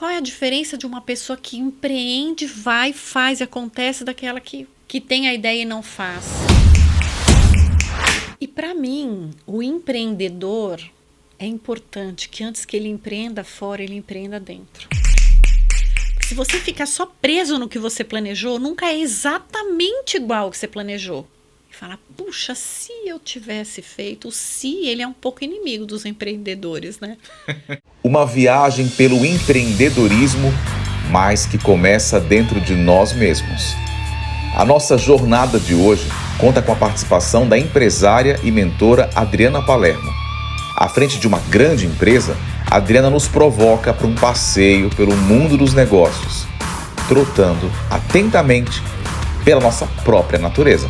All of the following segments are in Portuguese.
Qual é a diferença de uma pessoa que empreende, vai, faz e acontece daquela que tem a ideia e não faz? E para mim, o empreendedor é importante que antes que ele empreenda fora, ele empreenda dentro. Se você ficar só preso no que você planejou, nunca é exatamente igual ao que você planejou. E fala, puxa, se eu tivesse feito, se ele é um pouco inimigo dos empreendedores, né? Uma viagem pelo empreendedorismo, mas que começa dentro de nós mesmos. A nossa jornada de hoje conta com a participação da empresária e mentora Adriana Palermo. À frente de uma grande empresa, Adriana nos provoca para um passeio pelo mundo dos negócios, trotando atentamente pela nossa própria natureza.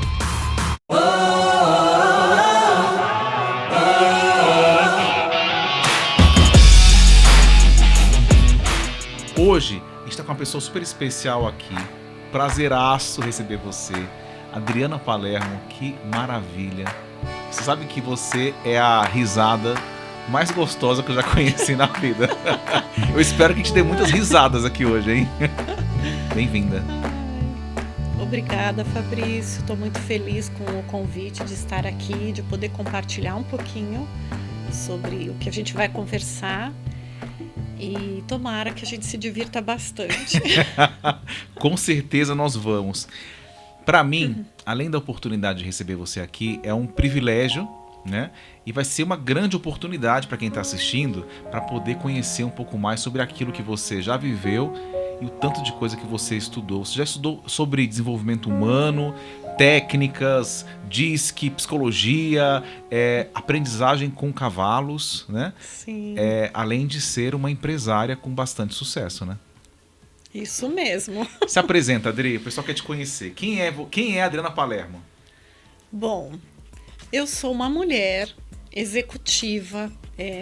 Hoje, a gente está com uma pessoa super especial aqui. Prazeraço receber você. Adriana Palermo, que maravilha. Você sabe que você é a risada mais gostosa que eu já conheci na vida. Eu espero que a gente dê muitas risadas aqui hoje, hein? Bem-vinda. Obrigada, Fabrício. Estou muito feliz com o convite de estar aqui, de poder compartilhar um pouquinho sobre o que a gente vai conversar. E tomara que a gente se divirta bastante. Com certeza nós vamos. Para mim, além da oportunidade de receber você aqui, é um privilégio, né? E vai ser uma grande oportunidade para quem está assistindo para poder conhecer um pouco mais sobre aquilo que você já viveu e o tanto de coisa que você estudou. Você já estudou sobre desenvolvimento humano, técnicas, DISC, psicologia, aprendizagem com cavalos, né? Sim. Além de ser uma empresária com bastante sucesso, né? Isso mesmo. Se apresenta, Adri, o pessoal quer te conhecer. Quem é a Adriana Palermo? Bom, eu sou uma mulher executiva,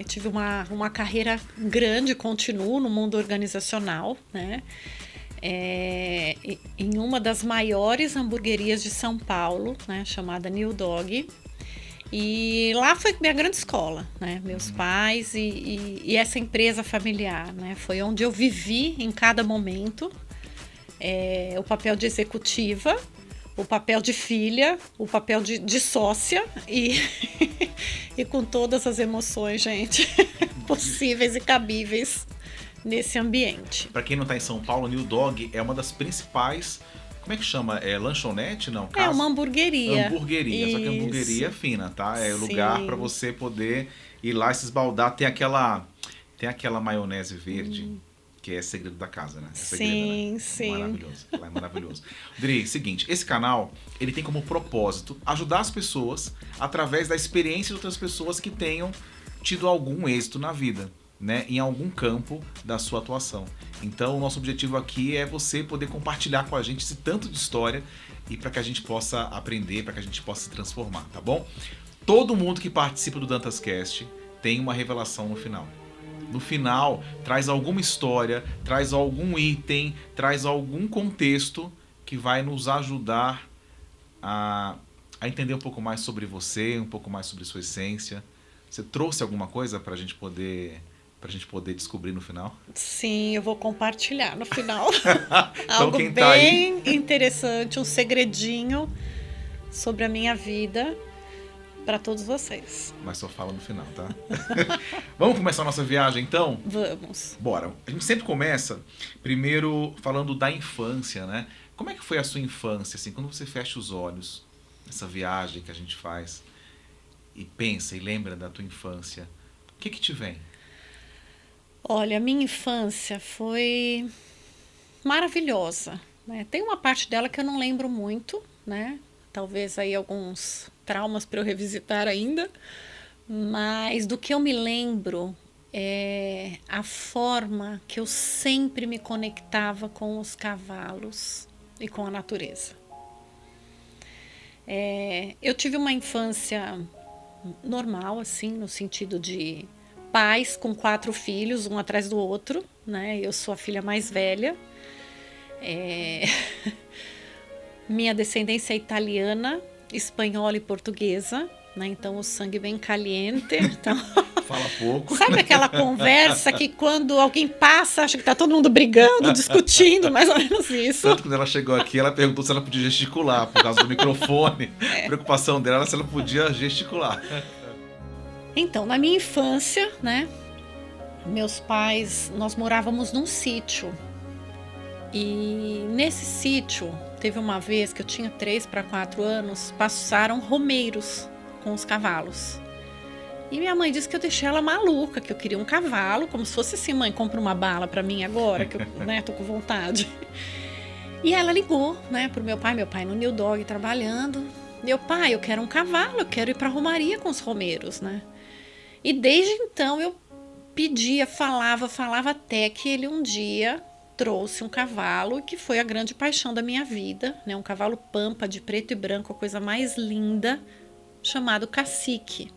tive uma carreira grande, continuo no mundo organizacional, né? Em uma das maiores hamburguerias de São Paulo, né, chamada New Dog. E lá foi minha grande escola, né? Meus pais e essa empresa familiar, né? Foi onde eu vivi em cada momento o papel de executiva, o papel de filha, o papel de sócia e, e com todas as emoções, gente, possíveis e cabíveis nesse ambiente. Para quem não está em São Paulo, New Dog é uma das principais. Como é que chama? É lanchonete? Não, casa? É uma hamburgueria. Hamburgueria, só que hamburgueria fina, tá? É o lugar para você poder ir lá e se esbaldar. Tem aquela maionese verde, que é segredo da casa, né? Sim, né? sim. Maravilhoso. Lá é maravilhoso. Dri, seguinte, esse canal, ele tem como propósito ajudar as pessoas através da experiência de outras pessoas que tenham tido algum êxito na vida, né, em algum campo da sua atuação. Então, o nosso objetivo aqui é você poder compartilhar com a gente esse tanto de história e para que a gente possa aprender, para que a gente possa se transformar, tá bom? Todo mundo que participa do DantasCast tem uma revelação no final. No final, traz alguma história, traz algum item, traz algum contexto que vai nos ajudar a entender um pouco mais sobre você, um pouco mais sobre sua essência. Você trouxe alguma coisa para a gente poder descobrir no final? Sim, eu vou compartilhar no final. Então, algo bem tá aí... interessante, um segredinho sobre a minha vida para todos vocês. Mas só fala no final, tá? Vamos começar a nossa viagem, então? Vamos. Bora. A gente sempre começa primeiro falando da infância, né? Como é que foi a sua infância, assim, quando você fecha os olhos, essa viagem que a gente faz e pensa e lembra da tua infância, o que te vem? Olha, a minha infância foi maravilhosa, né? Tem uma parte dela que eu não lembro muito, né? Talvez aí alguns traumas para eu revisitar ainda, mas do que eu me lembro é a forma que eu sempre me conectava com os cavalos e com a natureza. Eu tive uma infância normal, assim, no sentido de pais com 4 filhos, um atrás do outro, né? Eu sou a filha mais velha. Minha descendência é italiana, espanhola e portuguesa, né? Então o sangue bem caliente. Então, Fala pouco. sabe aquela conversa que quando alguém passa, acha que tá todo mundo brigando, discutindo, mais ou menos isso. Tanto que quando ela chegou aqui, ela perguntou se ela podia gesticular, por causa do microfone. A preocupação dela era se ela podia gesticular. Então, na minha infância, né? Meus pais, nós morávamos num sítio. E nesse sítio, teve uma vez que eu tinha 3 para 4 anos, passaram romeiros com os cavalos. E minha mãe disse que eu deixei ela maluca, que eu queria um cavalo, como se fosse assim, mãe, compra uma bala para mim agora, que eu, né, tô com vontade. E ela ligou, né, pro meu pai no New Dog trabalhando. Meu pai, eu quero um cavalo, eu quero ir pra Romaria com os romeiros, né? E desde então eu pedia, falava até que ele um dia trouxe um cavalo que foi a grande paixão da minha vida, né? Um cavalo pampa de preto e branco, a coisa mais linda, chamado Cacique.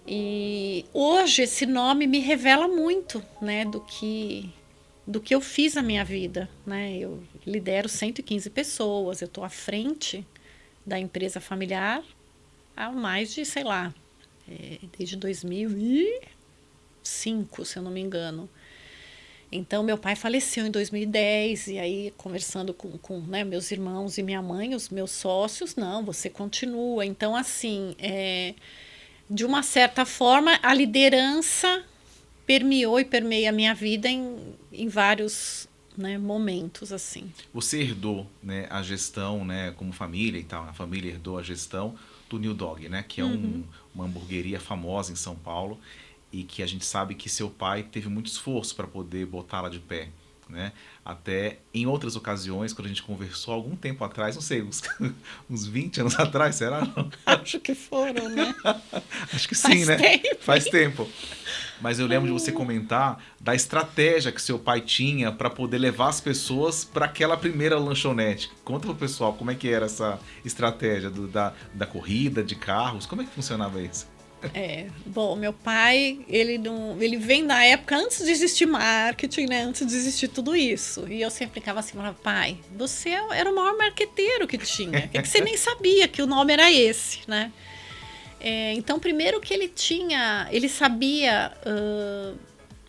E hoje esse nome me revela muito, né, do que eu fiz na minha vida, né? Eu lidero 115 pessoas, eu estou à frente da empresa familiar há mais de, sei lá, desde 2005, se eu não me engano. Então, meu pai faleceu em 2010, e aí, conversando com né, meus irmãos e minha mãe, os meus sócios, não, você continua. Então, assim, de uma certa forma, a liderança permeou e permeia a minha vida em vários, né, momentos, assim. Você herdou, né, a gestão, né, como família e tal, a família herdou a gestão do New Dog, né, que é uma hamburgueria famosa em São Paulo, e que a gente sabe que seu pai teve muito esforço para poder botá-la de pé, né? Até em outras ocasiões, quando a gente conversou algum tempo atrás, não sei, uns 20 anos atrás, será? Acho que foram, né? Acho que sim, né? Tempo. Faz tempo. Mas eu lembro de você comentar da estratégia que seu pai tinha para poder levar as pessoas para aquela primeira lanchonete. Conta pro pessoal como é que era essa estratégia da corrida, de carros, como é que funcionava isso? Bom, meu pai, ele vem da época antes de existir marketing, né? Antes de existir tudo isso. E eu sempre ficava assim, falava, pai, você era o maior marqueteiro que tinha. Que você nem sabia que o nome era esse, né? Então, primeiro que ele sabia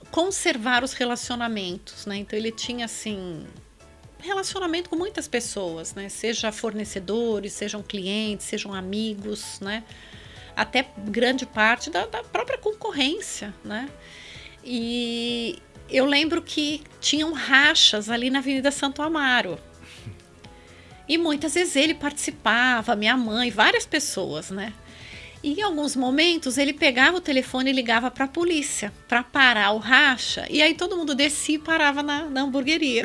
conservar os relacionamentos, né? Então, ele tinha, assim, relacionamento com muitas pessoas, né? Seja fornecedores, sejam clientes, sejam amigos, né? Até grande parte da própria concorrência, né? E eu lembro que tinham rachas ali na Avenida Santo Amaro. E muitas vezes ele participava, minha mãe, várias pessoas, né? E em alguns momentos ele pegava o telefone e ligava para a polícia para parar o racha. E aí todo mundo descia e parava na hamburgueria.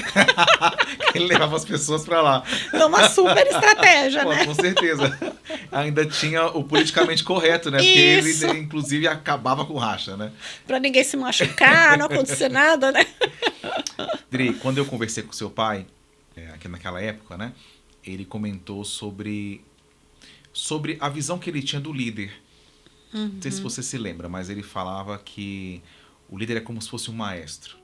Ele levava as pessoas para lá. É uma super estratégia, Pô, né? com certeza. Ainda tinha o politicamente correto, né? Porque Isso. ele, inclusive, acabava com o racha, né? Para ninguém se machucar, não acontecer nada, né? Dri, quando eu conversei com seu pai, aqui naquela época, né? Ele comentou sobre a visão que ele tinha do líder. Não sei se você se lembra, mas ele falava que o líder é como se fosse um maestro.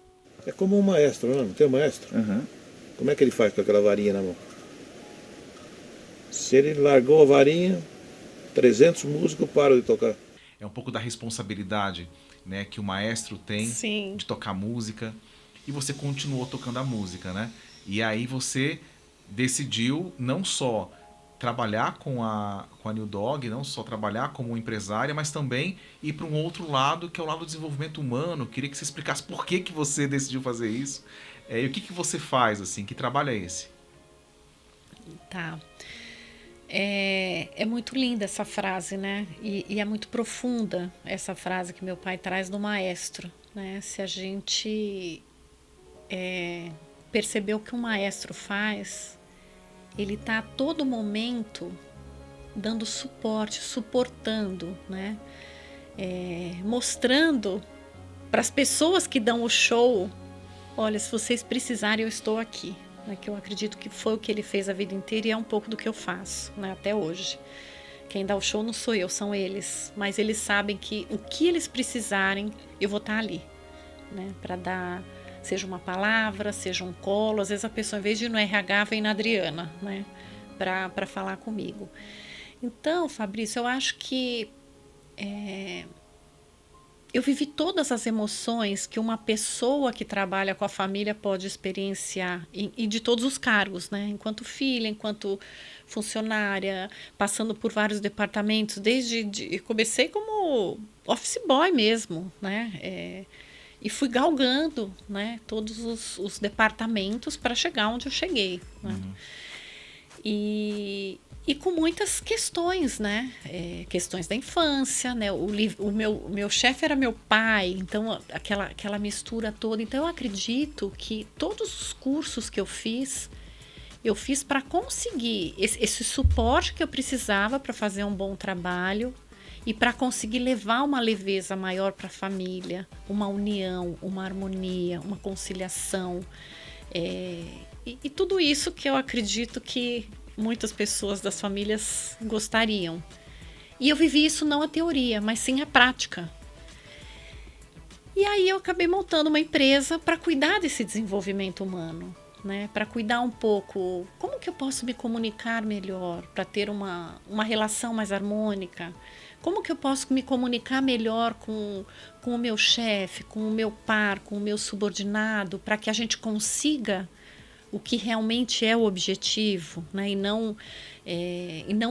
É como um maestro, não tem um maestro? Uhum. Como é que ele faz com aquela varinha na mão? Se ele largou a varinha, 300 músicos param de tocar. É um pouco da responsabilidade, né, que o maestro tem Sim. de tocar música, e você continuou tocando a música, né? E aí você decidiu não só trabalhar com a New Dog, não só trabalhar como empresária, mas também ir para um outro lado, que é o lado do desenvolvimento humano. Queria que você explicasse por que você decidiu fazer isso. E o que você faz, assim? Que trabalho é esse? Tá. É muito linda essa frase, né? E é muito profunda essa frase que meu pai traz do maestro, né? Se a gente perceber o que um maestro faz, ele está a todo momento dando suporte, suportando, né? Mostrando para as pessoas que dão o show, olha, se vocês precisarem, eu estou aqui. Né? Que eu acredito que foi o que ele fez a vida inteira e é um pouco do que eu faço, né? Até hoje. Quem dá o show não sou eu, são eles. Mas eles sabem que o que eles precisarem, eu vou estar ali, né? Para dar, seja uma palavra, seja um colo. Às vezes a pessoa, em vez de ir no RH, vem na Adriana, né? Para falar comigo. Então, Fabrício, eu acho que eu vivi todas as emoções que uma pessoa que trabalha com a família pode experienciar, e de todos os cargos, né? Enquanto filha, enquanto funcionária, passando por vários departamentos, eu comecei como office boy mesmo, né? E fui galgando, né, todos os departamentos para chegar onde eu cheguei, né? E com muitas questões, né? Questões da infância, né? O meu chefe era meu pai, então aquela mistura toda. Então eu acredito que todos os cursos que eu fiz para conseguir esse suporte que eu precisava para fazer um bom trabalho e para conseguir levar uma leveza maior para a família, uma união, uma harmonia, uma conciliação. E tudo isso que eu acredito que muitas pessoas das famílias gostariam. E eu vivi isso não a teoria, mas sim a prática. E aí eu acabei montando uma empresa para cuidar desse desenvolvimento humano, né? Para cuidar um pouco, como que eu posso me comunicar melhor, para ter uma relação mais harmônica? Como que eu posso me comunicar melhor com o meu chefe, com o meu par, com o meu subordinado, para que a gente consiga o que realmente é o objetivo, né? E não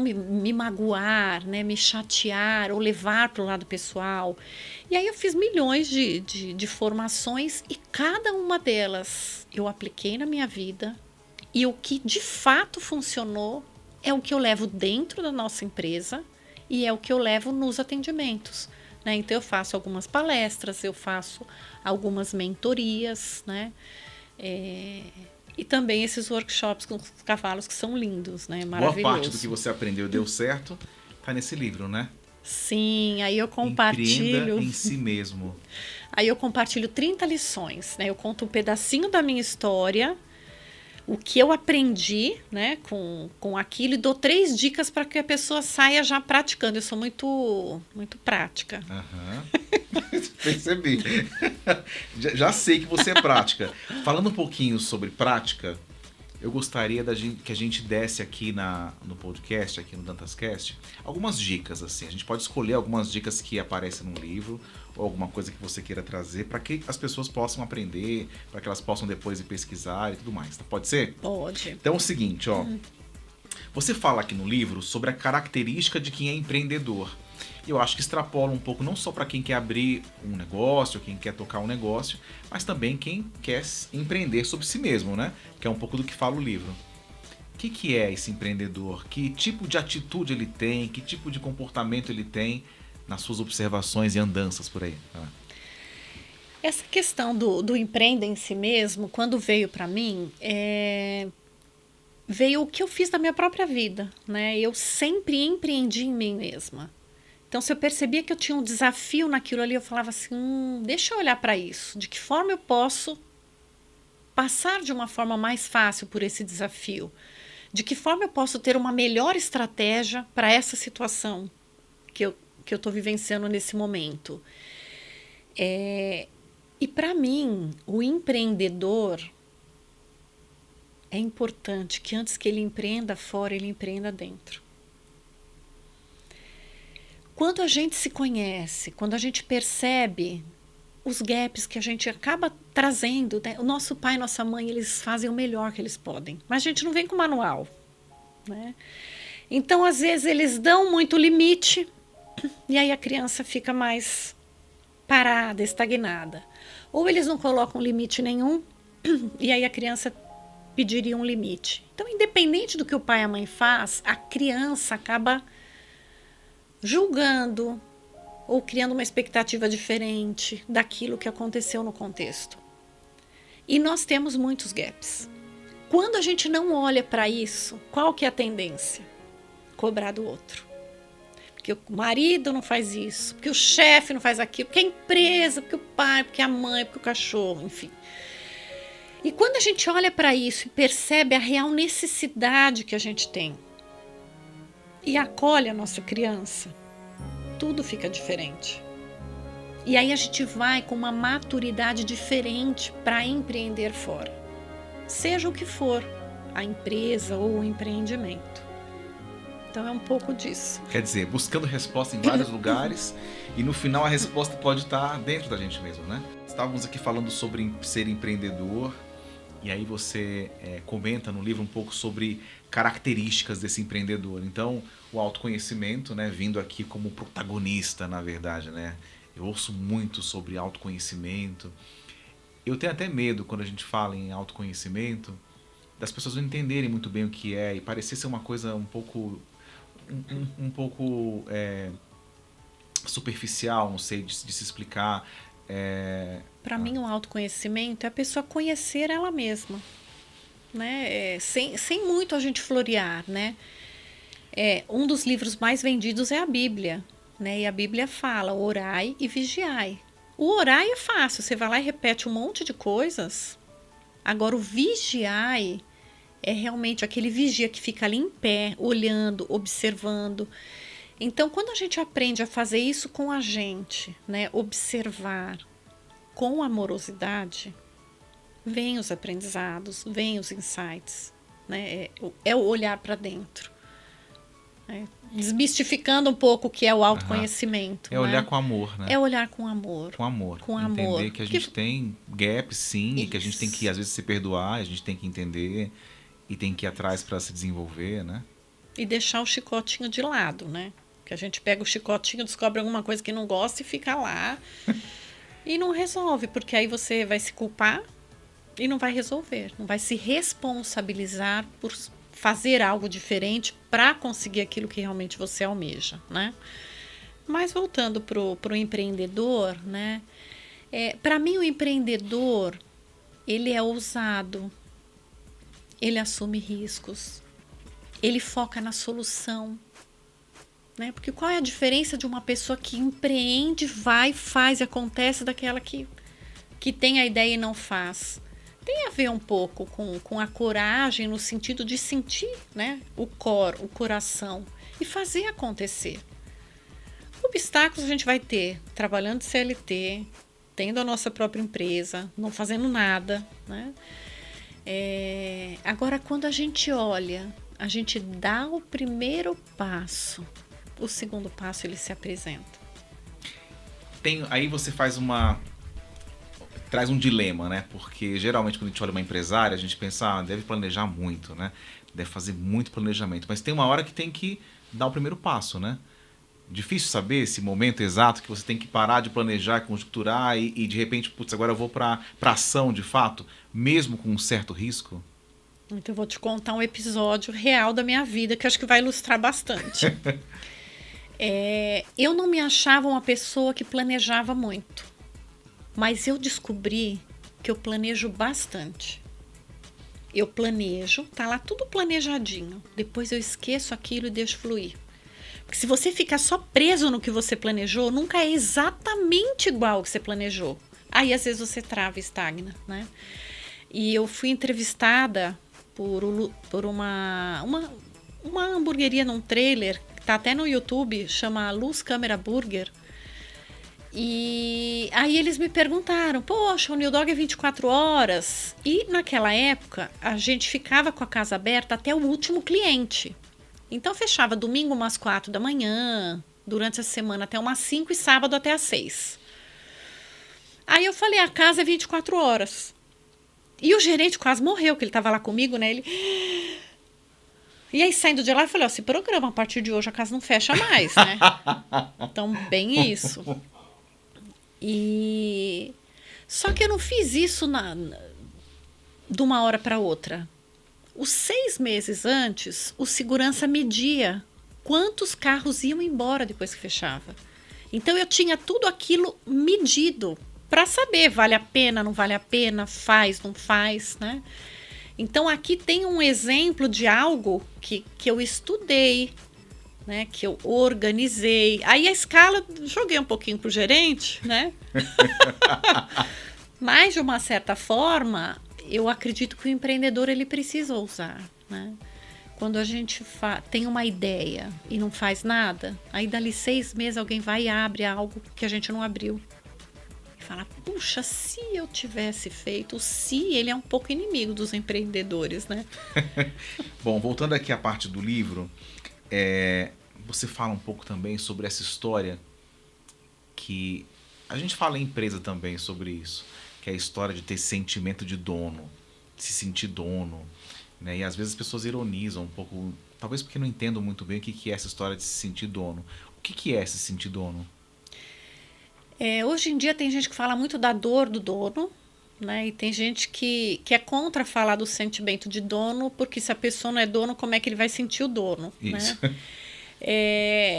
me magoar, né? Me chatear ou levar para o lado pessoal. E aí eu fiz milhões de formações e cada uma delas eu apliquei na minha vida, e o que de fato funcionou é o que eu levo dentro da nossa empresa e é o que eu levo nos atendimentos, né? Então eu faço algumas palestras, eu faço algumas mentorias, né? E também esses workshops com os cavalos que são lindos, né? Maravilhoso. Boa parte do que você aprendeu e deu certo tá nesse livro, né? Sim, aí eu compartilho. Empreenda em si mesmo. Aí eu compartilho 30 lições, né? Eu conto um pedacinho da minha história, o que eu aprendi, né, com aquilo, e dou 3 dicas para que a pessoa saia já praticando. Eu sou muito prática. Percebi. Já sei que você é prática. Falando um pouquinho sobre prática, eu gostaria que a gente desse aqui no podcast, aqui no Dantascast, algumas dicas, assim. A gente pode escolher algumas dicas que aparecem no livro, ou alguma coisa que você queira trazer, para que as pessoas possam aprender, para que elas possam depois ir pesquisar e tudo mais. Pode ser? Pode. Então é o seguinte, ó. Você fala aqui no livro sobre a característica de quem é empreendedor. Eu acho que extrapola um pouco não só para quem quer abrir um negócio, quem quer tocar um negócio, mas também quem quer empreender sobre si mesmo, né? Que é um pouco do que fala o livro. O que é esse empreendedor? Que tipo de atitude ele tem? Que tipo de comportamento ele tem nas suas observações e andanças por aí? Essa questão do empreender em si mesmo, quando veio para mim, veio o que eu fiz da minha própria vida, né? Eu sempre empreendi em mim mesma. Então, se eu percebia que eu tinha um desafio naquilo ali, eu falava assim, deixa eu olhar para isso. De que forma eu posso passar de uma forma mais fácil por esse desafio? De que forma eu posso ter uma melhor estratégia para essa situação que eu estou vivenciando nesse momento? E para mim, o empreendedor, é importante que antes que ele empreenda fora, ele empreenda dentro. Quando a gente se conhece, quando a gente percebe os gaps que a gente acaba trazendo, né? O nosso pai e nossa mãe, eles fazem o melhor que eles podem, mas a gente não vem com manual, né? Então, às vezes, eles dão muito limite e aí a criança fica mais parada, estagnada. Ou eles não colocam limite nenhum e aí a criança pediria um limite. Então, independente do que o pai e a mãe faz, a criança acaba julgando ou criando uma expectativa diferente daquilo que aconteceu no contexto. E nós temos muitos gaps. Quando a gente não olha para isso, qual que é a tendência? Cobrar do outro. Porque o marido não faz isso, porque o chefe não faz aquilo, porque a empresa, porque o pai, porque a mãe, porque o cachorro, enfim. E quando a gente olha para isso e percebe a real necessidade que a gente tem e acolhe a nossa criança, tudo fica diferente. E aí a gente vai com uma maturidade diferente para empreender fora. Seja o que for, a empresa ou o empreendimento. Então é um pouco disso. Quer dizer, buscando resposta em vários lugares e no final a resposta pode estar dentro da gente mesmo, né? Estávamos aqui falando sobre ser empreendedor e aí você comenta no livro um pouco sobre características desse empreendedor. Então, o autoconhecimento, né, vindo aqui como protagonista, na verdade, né? Eu ouço muito sobre autoconhecimento. Eu tenho até medo quando a gente fala em autoconhecimento das pessoas não entenderem muito bem o que é e parecer ser uma coisa um pouco superficial, não sei, de se explicar. Para mim, o autoconhecimento é a pessoa conhecer ela mesma, né? Sem muito a gente florear, né? Um dos livros mais vendidos é a Bíblia, né? E a Bíblia fala, orai e vigiai. O orai é fácil, você vai lá e repete um monte de coisas. Agora, o vigiai é realmente aquele vigia que fica ali em pé, olhando, observando. Então, quando a gente aprende a fazer isso com a gente, né, observar com amorosidade, vem os aprendizados, vem os insights, né, é o olhar para dentro. Desmistificando um pouco o que é o autoconhecimento. É olhar com amor, né? É olhar com amor. Com amor. Com entender amor. Que a gente tem gaps, sim, e que a gente tem que, às vezes, se perdoar, a gente tem que entender e tem que ir atrás para se desenvolver, né? E deixar o chicotinho de lado, né? Que a gente pega o chicotinho, descobre alguma coisa que não gosta e fica lá e não resolve, porque aí você vai se culpar e não vai resolver, não vai se responsabilizar por fazer algo diferente para conseguir aquilo que realmente você almeja, né? Mas voltando pro empreendedor, né? Para mim, o empreendedor, ele é ousado, ele assume riscos, ele foca na solução, né? Porque qual é a diferença de uma pessoa que empreende, vai, faz e acontece daquela que tem a ideia e não faz? Tem a ver um pouco com a coragem no sentido de sentir, né, o coração e fazer acontecer. Obstáculos a gente vai ter trabalhando de CLT, tendo a nossa própria empresa, não fazendo nada, né? Agora, quando a gente olha, a gente dá o primeiro passo, o segundo passo ele se apresenta. Aí você traz um dilema, né? Porque geralmente quando a gente olha uma empresária, a gente pensa, deve planejar muito, né? Deve fazer muito planejamento. Mas tem uma hora que tem que dar o primeiro passo, né? Difícil saber esse momento exato que você tem que parar de planejar, conjecturar e de repente, putz, agora eu vou para ação de fato, mesmo com um certo risco. Então eu vou te contar um episódio real da minha vida que eu acho que vai ilustrar bastante. Eu não me achava uma pessoa que planejava muito. Mas eu descobri que eu planejo bastante. Eu planejo, tá lá tudo planejadinho. Depois eu esqueço aquilo e deixo fluir. Porque se você ficar só preso no que você planejou, nunca é exatamente igual ao que você planejou. Aí às vezes você trava e estagna, né? E eu fui entrevistada por uma hamburgueria num trailer, que tá até no YouTube, chama Luz Câmera Burger. E aí eles me perguntaram, poxa, o New Dog é 24 horas. E naquela época, a gente ficava com a casa aberta até o último cliente. Então fechava domingo umas 4 da manhã, durante a semana até umas 5 e sábado até às 6. Aí eu falei, a casa é 24 horas. E o gerente quase morreu, que ele estava lá comigo, né? E aí, saindo de lá, eu falei, se programa, a partir de hoje a casa não fecha mais, né? Então, bem isso. Só que eu não fiz isso de uma hora para outra. Os 6 meses antes, o segurança media quantos carros iam embora depois que fechava. Então eu tinha tudo aquilo medido para saber, vale a pena, não vale a pena, faz, não faz, né? Então aqui tem um exemplo de algo que eu estudei, né, que eu organizei. Aí a escala, joguei um pouquinho pro gerente, né? Mas, de uma certa forma, eu acredito que o empreendedor ele precisa ousar, né? Quando a gente tem uma ideia e não faz nada, aí dali 6 meses alguém vai e abre algo que a gente não abriu. E fala, puxa, se eu tivesse feito, ele é um pouco inimigo dos empreendedores, né? Bom, voltando aqui à parte do livro, Você fala um pouco também sobre essa história que a gente fala em empresa também sobre isso, que é a história de ter sentimento de dono, de se sentir dono, né? E às vezes as pessoas ironizam um pouco, talvez porque não entendam muito bem o que é essa história de se sentir dono. O que é se sentir dono? Hoje em dia tem gente que fala muito da dor do dono, né? E tem gente que é contra falar do sentimento de dono, porque se a pessoa não é dono, como é que ele vai sentir o dono? Isso. Né?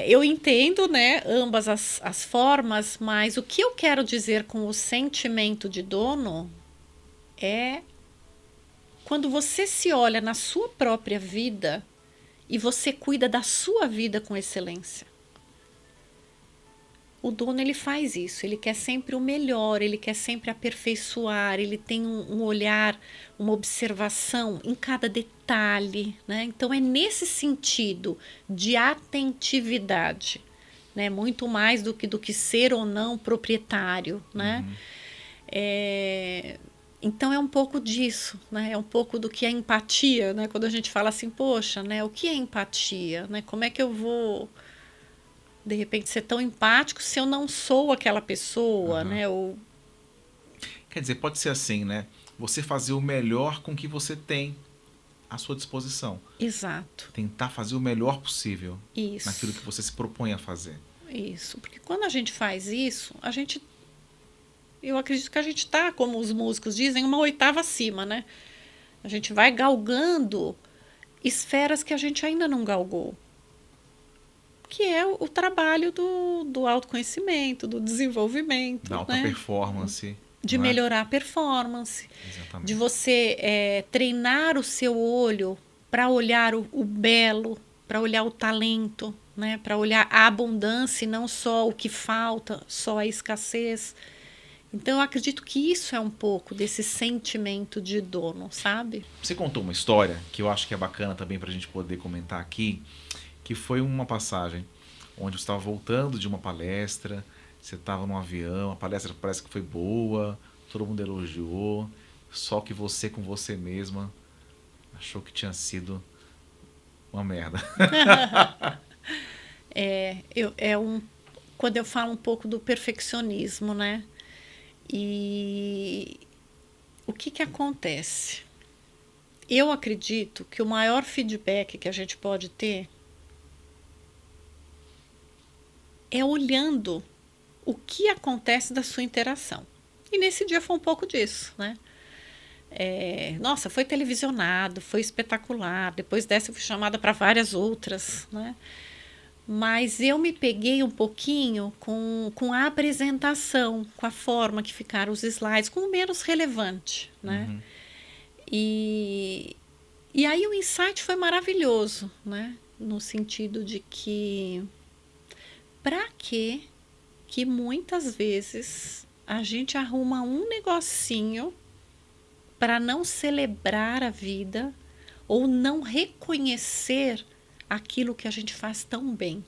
Eu entendo, né, ambas as formas, mas o que eu quero dizer com o sentimento de dono é quando você se olha na sua própria vida e você cuida da sua vida com excelência. O dono, ele faz isso, ele quer sempre o melhor, ele quer sempre aperfeiçoar, ele tem um olhar, uma observação em cada detalhe, né? Então é nesse sentido de atentividade, né? Muito mais do que ser ou não proprietário, né? Então é um pouco disso, né? É um pouco do que é empatia, né? Quando a gente fala assim, poxa, né? O que é empatia, né? Como é que eu vou de repente ser tão empático se eu não sou aquela pessoa, né? Ou... Quer dizer, pode ser assim, né? Você fazer o melhor com o que você tem à sua disposição. Exato. Tentar fazer o melhor possível. Isso. Naquilo que você se propõe a fazer. Isso. Porque quando a gente faz isso, eu acredito que a gente está, como os músicos dizem, uma oitava acima, né? A gente vai galgando esferas que a gente ainda não galgou. Que é o trabalho do autoconhecimento, do desenvolvimento. Da alta né? performance. De melhorar a performance. Exatamente. De você treinar o seu olho para olhar o belo, para olhar o talento, né? Para olhar a abundância e não só o que falta, só a escassez. Então, eu acredito que isso é um pouco desse sentimento de dono, sabe? Você contou uma história que eu acho que é bacana também para a gente poder comentar aqui, que foi uma passagem onde você estava voltando de uma palestra, você estava num avião, a palestra parece que foi boa, todo mundo elogiou, só que você com você mesma achou que tinha sido uma merda. Quando eu falo um pouco do perfeccionismo, né? E o que acontece? Eu acredito que o maior feedback que a gente pode ter é olhando o que acontece da sua interação. E nesse dia foi um pouco disso, né? Nossa, foi televisionado, foi espetacular. Depois dessa eu fui chamada para várias outras, né? Mas eu me peguei um pouquinho com a apresentação, com a forma que ficaram os slides, com o menos relevante, né? E aí o insight foi maravilhoso, né? No sentido de que para que muitas vezes a gente arruma um negocinho para não celebrar a vida ou não reconhecer aquilo que a gente faz tão bem.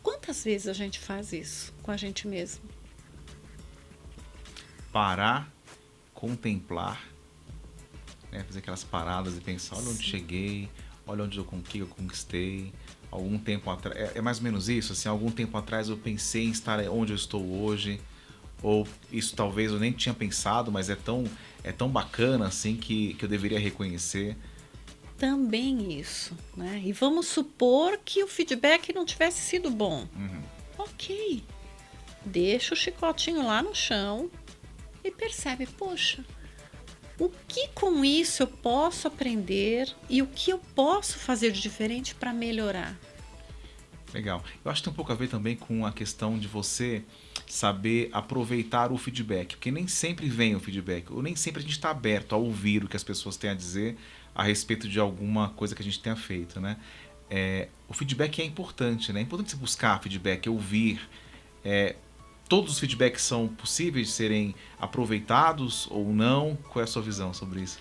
Quantas vezes a gente faz isso com a gente mesmo? Parar, contemplar, né? Fazer aquelas paradas e pensar, olha onde cheguei, olha onde eu conquistei. Algum tempo atrás, é mais ou menos isso, assim, algum tempo atrás eu pensei em estar onde eu estou hoje, ou isso talvez eu nem tinha pensado, mas é tão bacana assim que eu deveria reconhecer. Também isso, né? E vamos supor que o feedback não tivesse sido bom. Ok, deixa o chicotinho lá no chão e percebe, poxa, o que com isso eu posso aprender e o que eu posso fazer de diferente para melhorar? Legal. Eu acho que tem um pouco a ver também com a questão de você saber aproveitar o feedback, porque nem sempre vem o feedback, ou nem sempre a gente está aberto a ouvir o que as pessoas têm a dizer a respeito de alguma coisa que a gente tenha feito, né? O feedback é importante, né? É importante você buscar feedback, ouvir. Todos os feedbacks são possíveis de serem aproveitados ou não? Qual é a sua visão sobre isso?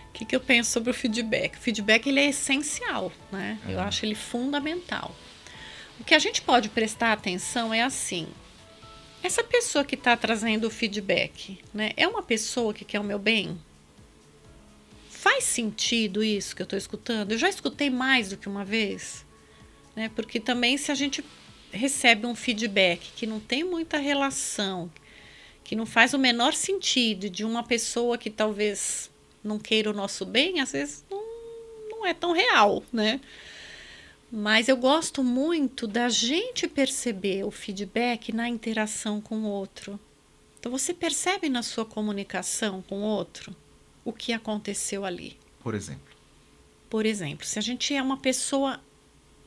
O que eu penso sobre o feedback? O feedback ele é essencial, né? Eu acho ele fundamental. O que a gente pode prestar atenção é assim, essa pessoa que está trazendo o feedback, né, é uma pessoa que quer o meu bem? faz sentido isso que eu estou escutando? Eu já escutei mais do que uma vez, né? Porque também se a gente recebe um feedback que não tem muita relação, que não faz o menor sentido, de uma pessoa que talvez não queira o nosso bem, às vezes não é tão real, né? Mas eu gosto muito da gente perceber o feedback na interação com o outro. Então, você percebe na sua comunicação com o outro o que aconteceu ali. Por exemplo? Por exemplo, se a gente é uma pessoa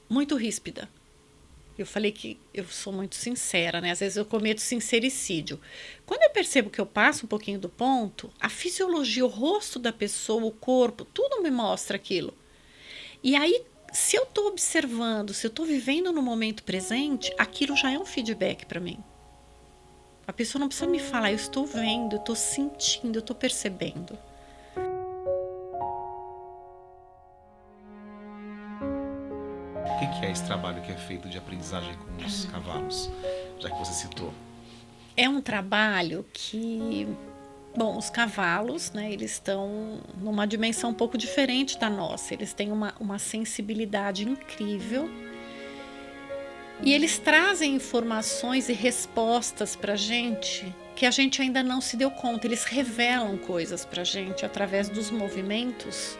muito ríspida, eu falei que eu sou muito sincera, né? Às vezes eu cometo sincericídio. Quando eu percebo que eu passo um pouquinho do ponto, a fisiologia, o rosto da pessoa, o corpo, tudo me mostra aquilo. E aí, se eu estou observando, se eu estou vivendo no momento presente, aquilo já é um feedback para mim. A pessoa não precisa me falar, eu estou vendo, eu estou sentindo, eu estou percebendo. O que é esse trabalho que é feito de aprendizagem com os cavalos, já que você citou? É um trabalho que, bom, os cavalos, né, eles estão numa dimensão um pouco diferente da nossa. Eles têm uma sensibilidade incrível e eles trazem informações e respostas para a gente que a gente ainda não se deu conta. Eles revelam coisas para a gente através dos movimentos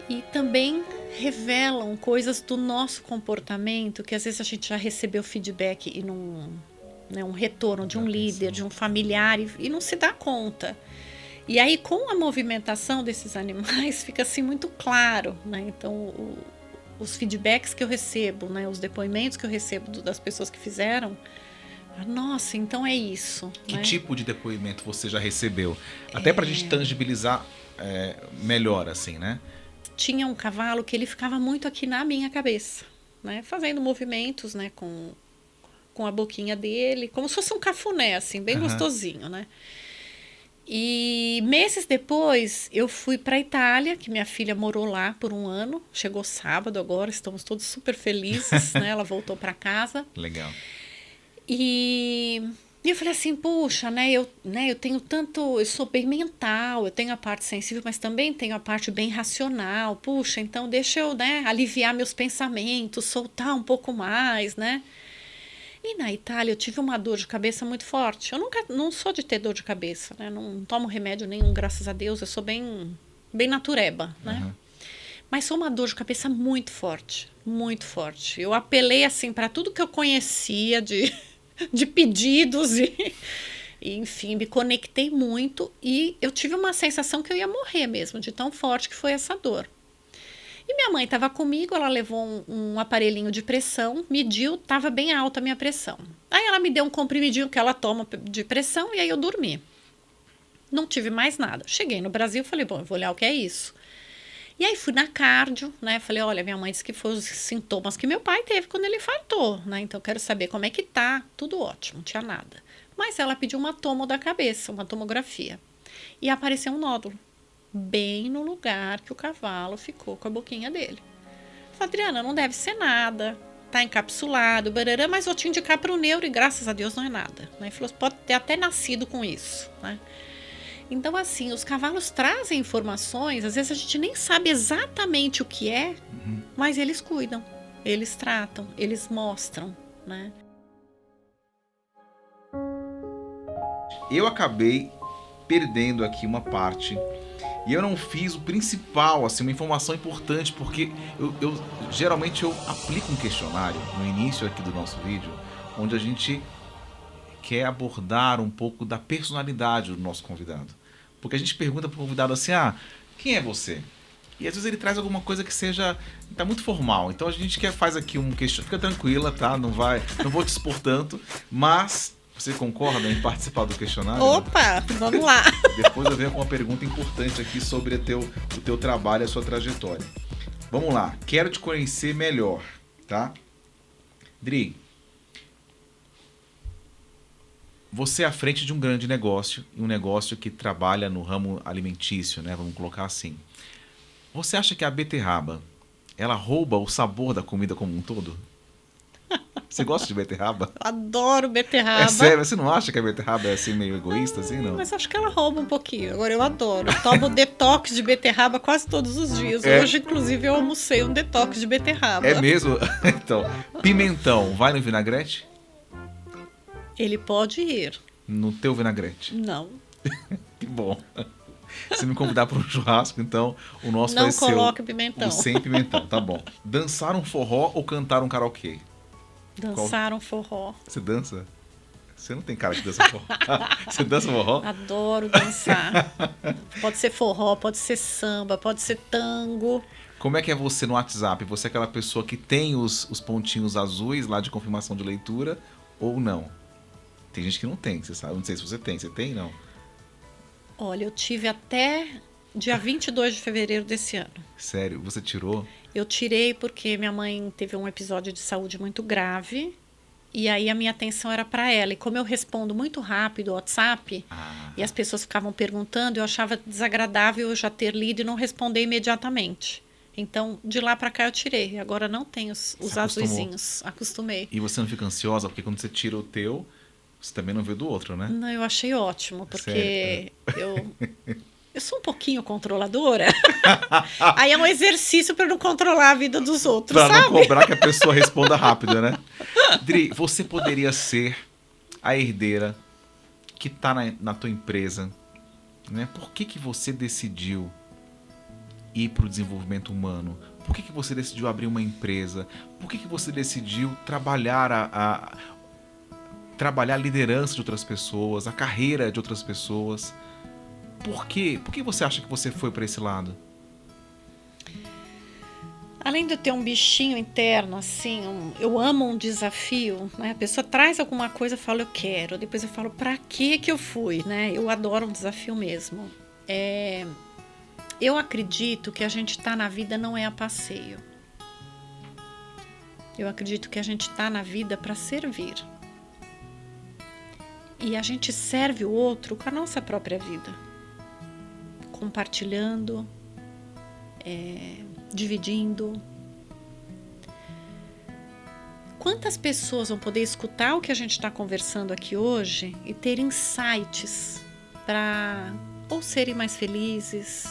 e também revelam coisas do nosso comportamento que às vezes a gente já recebeu feedback e não... Né, um retorno de um líder, de um familiar, e não se dá conta. E aí, com a movimentação desses animais, fica assim muito claro, né? Então, os feedbacks que eu recebo, né, os depoimentos que eu recebo das pessoas que fizeram, nossa, então é isso. Que né? tipo de depoimento você já recebeu? Até pra gente tangibilizar melhor, assim, né? Tinha um cavalo que ele ficava muito aqui na minha cabeça, né? Fazendo movimentos, né, com a boquinha dele, como se fosse um cafuné, assim, bem gostosinho, né? E meses depois, eu fui para a Itália, que minha filha morou lá por um ano. Chegou sábado agora, estamos todos super felizes, né? Ela voltou para casa. Legal. E eu falei assim, puxa, eu tenho tanto... Eu sou bem mental, eu tenho a parte sensível, mas também tenho a parte bem racional. Puxa, então deixa eu, aliviar meus pensamentos, soltar um pouco mais, né? E na Itália eu tive uma dor de cabeça muito forte. Eu não sou de ter dor de cabeça, né? Não tomo remédio nenhum, graças a Deus. Eu sou bem natureba, né? Mas foi uma dor de cabeça muito forte, muito forte. Eu apelei assim para tudo que eu conhecia de pedidos e enfim, me conectei muito e eu tive uma sensação que eu ia morrer mesmo, de tão forte que foi essa dor. E minha mãe estava comigo, ela levou um aparelhinho de pressão, mediu, estava bem alta a minha pressão. Aí ela me deu um comprimidinho que ela toma de pressão e aí eu dormi. Não tive mais nada. Cheguei no Brasil, falei, bom, eu vou olhar o que é isso. E aí fui na cardio, né? Falei, olha, minha mãe disse que foram os sintomas que meu pai teve quando ele infartou, né? Então eu quero saber como é que tá. Tudo ótimo, não tinha nada. Mas ela pediu uma tomo da cabeça, uma tomografia. E apareceu um nódulo. Bem no lugar que o cavalo ficou com a boquinha dele. Falei, Adriana, não deve ser nada, tá encapsulado, barará, mas vou te indicar para o neuro e graças a Deus não é nada. Né? Ele falou, pode ter até nascido com isso. Né? Então, assim, os cavalos trazem informações, às vezes a gente nem sabe exatamente o que é, mas eles cuidam, eles tratam, eles mostram, né? Eu acabei perdendo aqui uma parte e eu não fiz o principal, assim, uma informação importante, porque eu geralmente eu aplico um questionário no início aqui do nosso vídeo, onde a gente quer abordar um pouco da personalidade do nosso convidado. Porque a gente pergunta para o convidado assim, quem é você? E às vezes ele traz alguma coisa que tá muito formal. Então a gente faz aqui um questionário, fica tranquila, tá? Não vou te expor tanto, mas... Você concorda em participar do questionário? Opa, vamos lá. Depois eu venho com uma pergunta importante aqui sobre o teu trabalho e a sua trajetória. Vamos lá, quero te conhecer melhor, tá? Dri, você é à frente de um grande negócio, um negócio que trabalha no ramo alimentício, né? Vamos colocar assim. Você acha que a beterraba, ela rouba o sabor da comida como um todo? Você gosta de beterraba? Eu adoro beterraba. É sério, você não acha que a beterraba é assim meio egoísta, assim, não? Mas acho que ela rouba um pouquinho. Agora eu adoro. Eu tomo detox de beterraba quase todos os dias. É. Hoje, inclusive, eu almocei um detox de beterraba. É mesmo? Então, pimentão, vai no vinagrete? Ele pode ir. No teu vinagrete. Não. Que bom. Se me convidar para um churrasco, então o nosso Não vai ser coloque pimentão. o sem pimentão, tá bom. Dançar um forró ou cantar um karaokê? Dançar um forró. Você dança? Você não tem cara que dança forró. Você dança forró? Adoro dançar. Pode ser forró, pode ser samba, pode ser tango. Como é que é você no WhatsApp? Você é aquela pessoa que tem os pontinhos azuis lá de confirmação de leitura ou não? Tem gente que não tem, você sabe. Não sei se você tem. Você tem, não? Olha, eu tive até dia 22 de fevereiro desse ano. Sério? Você tirou? Eu tirei porque minha mãe teve um episódio de saúde muito grave. E aí a minha atenção era para ela. E como eu respondo muito rápido o WhatsApp, e as pessoas ficavam perguntando, eu achava desagradável eu já ter lido e não responder imediatamente. Então, de lá para cá eu tirei. Agora não tenho os azuizinhos. Acostumei. E você não fica ansiosa? Porque quando você tira o teu, você também não vê do outro, né? Não, eu achei ótimo, porque Sério? eu sou um pouquinho controladora. Aí é um exercício para não controlar a vida dos outros, Pra sabe? não cobrar que a pessoa responda rápido, né? Dri, você poderia ser a herdeira que tá na tua empresa, né? Por que você decidiu ir pro desenvolvimento humano? Por que você decidiu abrir uma empresa? Por que você decidiu trabalhar trabalhar a liderança de outras pessoas, a carreira de outras pessoas? Por quê? Por que você acha que você foi para esse lado? Além de eu ter um bichinho interno, assim, eu amo um desafio, né? A pessoa traz alguma coisa, eu falo, eu quero. Depois eu falo, pra que eu fui, né? Eu adoro um desafio mesmo. Eu acredito que a gente tá na vida não é a passeio. Eu acredito que a gente tá na vida para servir. E a gente serve o outro com a nossa própria vida. Compartilhando, dividindo. Quantas pessoas vão poder escutar o que a gente está conversando aqui hoje e ter insights para ou serem mais felizes,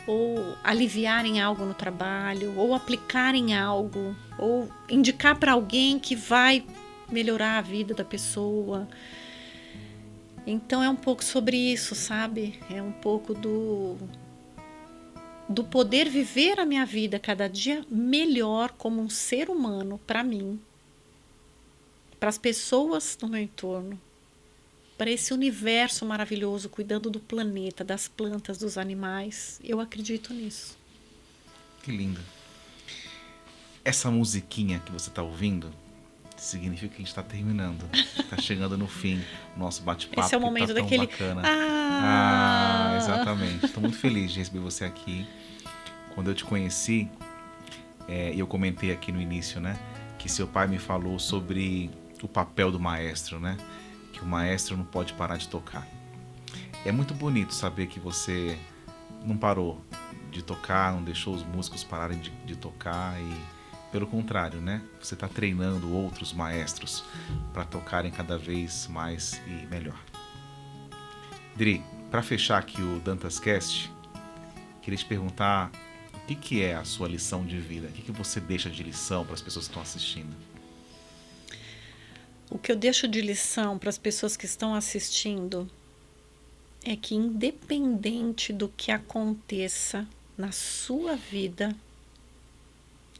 ou aliviarem algo no trabalho, ou aplicarem algo, ou indicar para alguém que vai melhorar a vida da pessoa. Então é um pouco sobre isso, sabe? É um pouco do poder viver a minha vida cada dia melhor como um ser humano para mim, para as pessoas no meu entorno, para esse universo maravilhoso, cuidando do planeta, das plantas, dos animais. Eu acredito nisso. Que lindo. Essa musiquinha que você está ouvindo significa que a gente está terminando. Está chegando no fim o nosso bate-papo. Esse é o momento tá tão daquele... bacana. Exatamente. Estou muito feliz de receber você aqui. Quando eu te conheci, e eu comentei aqui no início, né, que seu pai me falou sobre o papel do maestro, né, que o maestro não pode parar de tocar. É muito bonito saber que você não parou de tocar, não deixou os músicos pararem de tocar e pelo contrário, né? Você está treinando outros maestros para tocarem cada vez mais e melhor. Dri, para fechar aqui o DantasCast, queria te perguntar o que é a sua lição de vida? O que você deixa de lição para as pessoas que estão assistindo? O que eu deixo de lição para as pessoas que estão assistindo é que, independente do que aconteça na sua vida,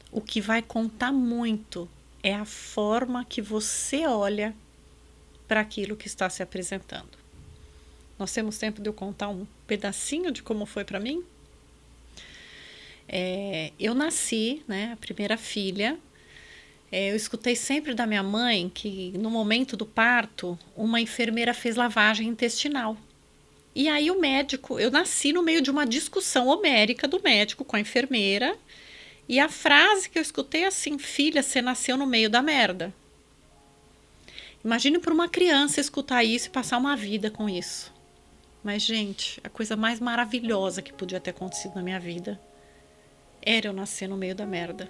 o que vai contar muito é a forma que você olha para aquilo que está se apresentando. Nós temos tempo de eu contar um pedacinho de como foi para mim? Eu nasci, né, a primeira filha. Eu escutei sempre da minha mãe que no momento do parto, uma enfermeira fez lavagem intestinal. E aí o médico, eu nasci no meio de uma discussão homérica do médico com a enfermeira. E a frase que eu escutei é assim: filha, você nasceu no meio da merda. Imagine para uma criança escutar isso e passar uma vida com isso. Mas, gente, a coisa mais maravilhosa que podia ter acontecido na minha vida era eu nascer no meio da merda.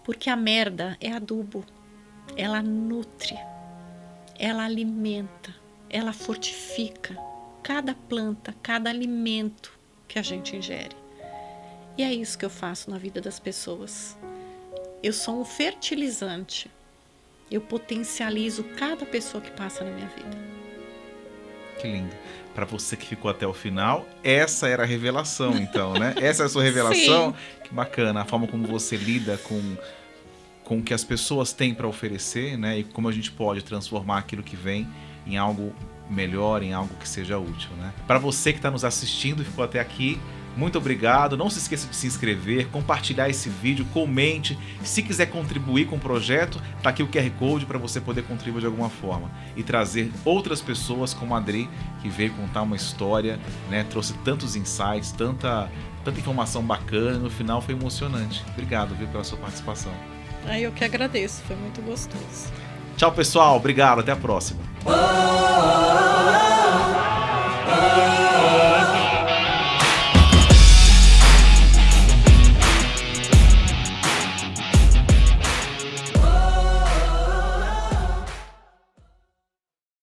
Porque a merda é adubo. ela nutre, ela alimenta, ela fortifica cada planta, cada alimento que a gente ingere. E é isso que eu faço na vida das pessoas. Eu sou um fertilizante. Eu potencializo cada pessoa que passa na minha vida. Que lindo. Para você que ficou até o final, essa era a revelação, então, né? Essa é a sua revelação? Sim. Que bacana, a forma como você lida com o que as pessoas têm para oferecer, né? E como a gente pode transformar aquilo que vem em algo melhor, em algo que seja útil, né? Para você que está nos assistindo e ficou até aqui, muito obrigado. Não se esqueça de se inscrever, compartilhar esse vídeo, comente. Se quiser contribuir com o projeto, tá aqui o QR Code para você poder contribuir de alguma forma e trazer outras pessoas como a Adri, que veio contar uma história, né? Trouxe tantos insights, tanta informação bacana. No final foi emocionante. Obrigado, viu, pela sua participação. Eu que agradeço, foi muito gostoso. Tchau, pessoal. Obrigado. Até a próxima.